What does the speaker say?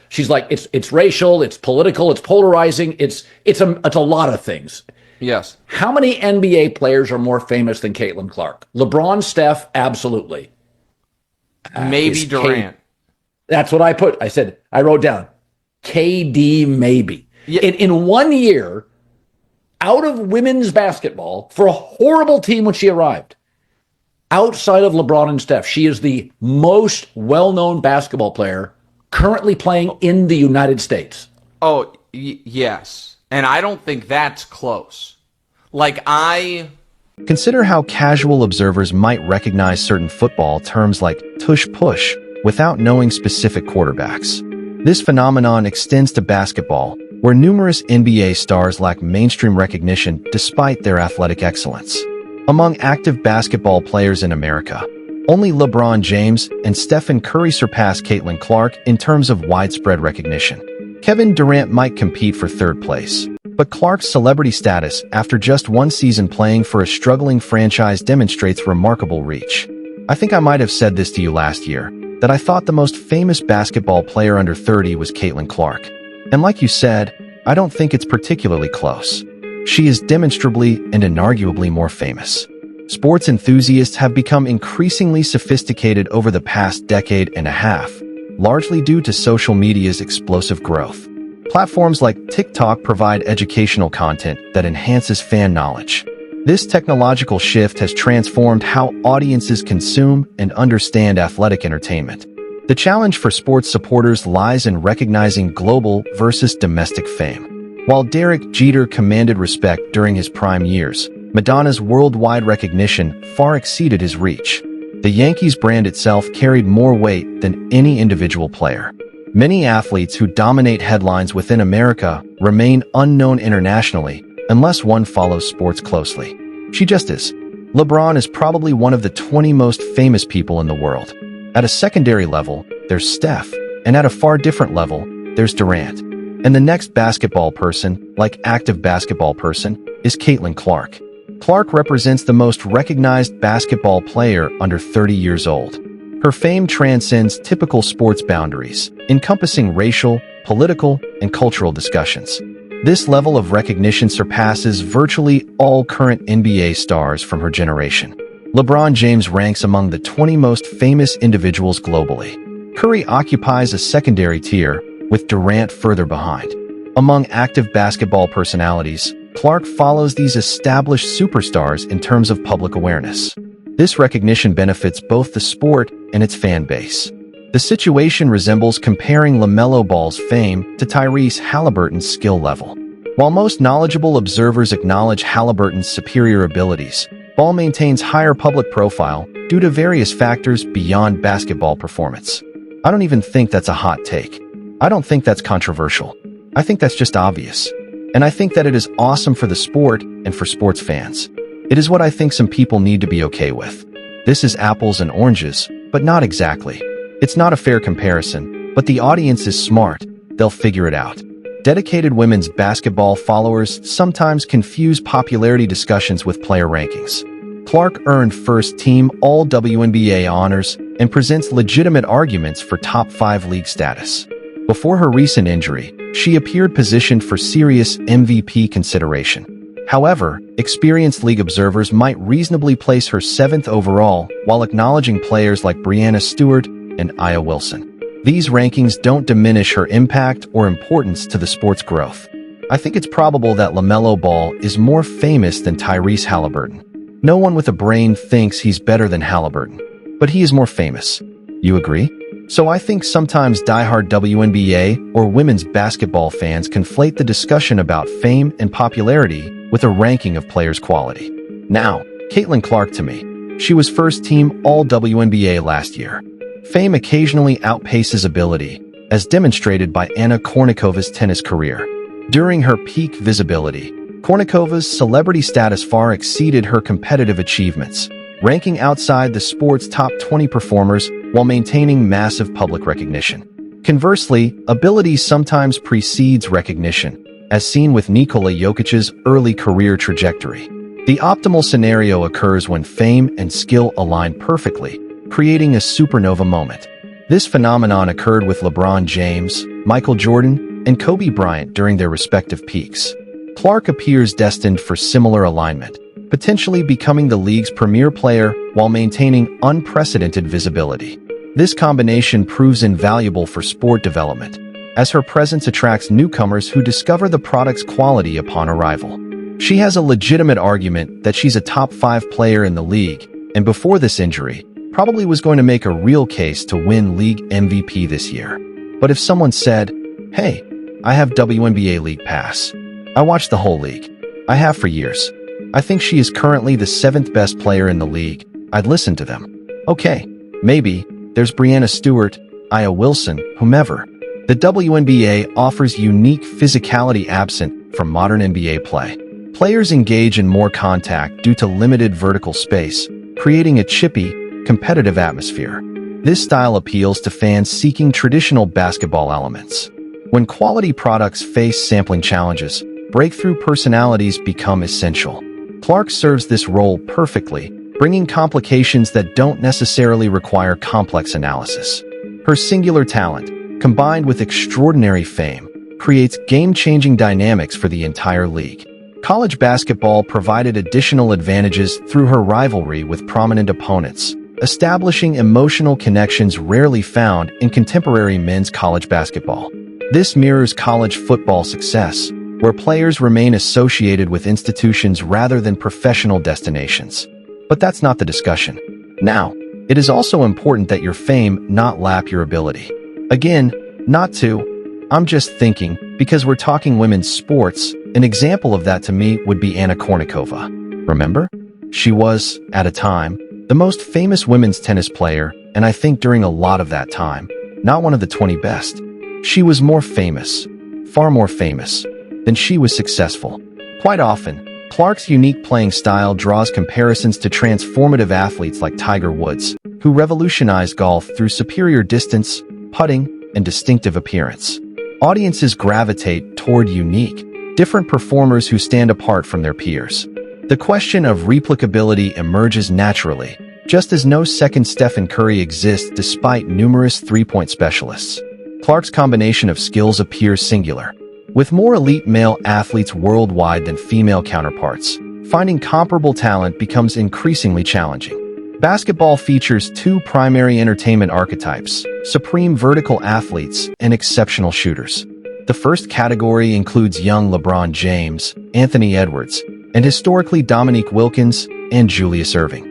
She's like, it's racial, it's political, it's polarizing, it's a lot of things. Yes. How many NBA players are more famous than Caitlin Clark? LeBron, Steph, absolutely. Maybe Durant. That's what I put. I wrote down KD maybe. Yeah. In 1 year, out of women's basketball, for a horrible team when she arrived, outside of LeBron and Steph, she is the most well-known basketball player currently playing in the United States. Oh, yes. And I don't think that's close. Consider how casual observers might recognize certain football terms like tush-push without knowing specific quarterbacks. This phenomenon extends to basketball, where numerous NBA stars lack mainstream recognition despite their athletic excellence. Among active basketball players in America, only LeBron James and Stephen Curry surpass Caitlin Clark in terms of widespread recognition. Kevin Durant might compete for third place, but Clark's celebrity status after just one season playing for a struggling franchise demonstrates remarkable reach. I think I might have said this to you last year, that I thought the most famous basketball player under 30 was Caitlin Clark. And like you said, I don't think it's particularly close. She is demonstrably and inarguably more famous. Sports enthusiasts have become increasingly sophisticated over the past decade and a half, largely due to social media's explosive growth. Platforms like TikTok provide educational content that enhances fan knowledge. This technological shift has transformed how audiences consume and understand athletic entertainment. The challenge for sports supporters lies in recognizing global versus domestic fame. While Derek Jeter commanded respect during his prime years, Madonna's worldwide recognition far exceeded his reach. The Yankees brand itself carried more weight than any individual player. Many athletes who dominate headlines within America remain unknown internationally unless one follows sports closely. She just is. LeBron is probably one of the 20 most famous people in the world. At a secondary level, there's Steph, and at a far different level, there's Durant. And the next basketball person, like active basketball person, is Caitlin Clark. Clark represents the most recognized basketball player under 30 years old. Her fame transcends typical sports boundaries, encompassing racial, political, and cultural discussions. This level of recognition surpasses virtually all current NBA stars from her generation. LeBron James ranks among the 20 most famous individuals globally. Curry occupies a secondary tier, with Durant further behind. Among active basketball personalities, Clark follows these established superstars in terms of public awareness. This recognition benefits both the sport and its fan base. The situation resembles comparing LaMelo Ball's fame to Tyrese Halliburton's skill level. While most knowledgeable observers acknowledge Halliburton's superior abilities, Ball maintains higher public profile due to various factors beyond basketball performance. I don't even think that's a hot take. I don't think that's controversial. I think that's just obvious. And I think that it is awesome for the sport and for sports fans. It is what I think some people need to be okay with. This is apples and oranges, but not exactly. It's not a fair comparison, but the audience is smart. They'll figure it out. Dedicated women's basketball followers sometimes confuse popularity discussions with player rankings. Clark earned first-team All-WNBA honors and presents legitimate arguments for top 5 league status. Before her recent injury, she appeared positioned for serious MVP consideration. However, experienced league observers might reasonably place her 7th overall while acknowledging players like Breanna Stewart and Aya Wilson. These rankings don't diminish her impact or importance to the sport's growth. I think it's probable that LaMelo Ball is more famous than Tyrese Halliburton. No one with a brain thinks he's better than Halliburton, but he is more famous. You agree? So I think sometimes diehard WNBA or women's basketball fans conflate the discussion about fame and popularity with a ranking of players' quality. Now, Caitlin Clark to me. She was first-team All-WNBA last year. Fame occasionally outpaces ability, as demonstrated by Anna Kournikovas' tennis career. During her peak visibility, Kournikovas' celebrity status far exceeded her competitive achievements, ranking outside the sport's top 20 performers while maintaining massive public recognition. Conversely, ability sometimes precedes recognition, as seen with Nikola Jokic's early career trajectory. The optimal scenario occurs when fame and skill align perfectly, creating a supernova moment. This phenomenon occurred with LeBron James, Michael Jordan, and Kobe Bryant during their respective peaks. Clark appears destined for similar alignment, potentially becoming the league's premier player while maintaining unprecedented visibility. This combination proves invaluable for sport development, as her presence attracts newcomers who discover the product's quality upon arrival. She has a legitimate argument that she's a top 5 player in the league, and before this injury, probably was going to make a real case to win league MVP this year. But if someone said, "Hey, I have WNBA League Pass. I watch the whole league. I have for years. I think she is currently the 7th best player in the league," I'd listen to them. Okay, maybe there's Breanna Stewart, Aya Wilson, whomever. The WNBA offers unique physicality absent from modern NBA play. Players engage in more contact due to limited vertical space, creating a chippy, competitive atmosphere. This style appeals to fans seeking traditional basketball elements. When quality products face sampling challenges, breakthrough personalities become essential. Clark serves this role perfectly, bringing complications that don't necessarily require complex analysis. Her singular talent, combined with extraordinary fame, creates game-changing dynamics for the entire league. College basketball provided additional advantages through her rivalry with prominent opponents, establishing emotional connections rarely found in contemporary men's college basketball. This mirrors college football success, where players remain associated with institutions rather than professional destinations. But that's not the discussion. Now, it is also important that your fame not lap your ability. Again, not to. I'm just thinking, because we're talking women's sports, an example of that to me would be Anna Kournikova. Remember? She was, at a time, the most famous women's tennis player, and I think during a lot of that time, not one of the 20 best. She was more famous, far more famous, than she was successful. Quite often, Clark's unique playing style draws comparisons to transformative athletes like Tiger Woods, who revolutionized golf through superior distance, putting, and distinctive appearance. Audiences gravitate toward unique, different performers who stand apart from their peers. The question of replicability emerges naturally, just as no second Stephen Curry exists despite numerous three-point specialists. Clark's combination of skills appears singular. With more elite male athletes worldwide than female counterparts, finding comparable talent becomes increasingly challenging. Basketball features 2 primary entertainment archetypes: supreme vertical athletes and exceptional shooters. The first category includes young LeBron James, Anthony Edwards, and historically Dominique Wilkins and Julius Erving.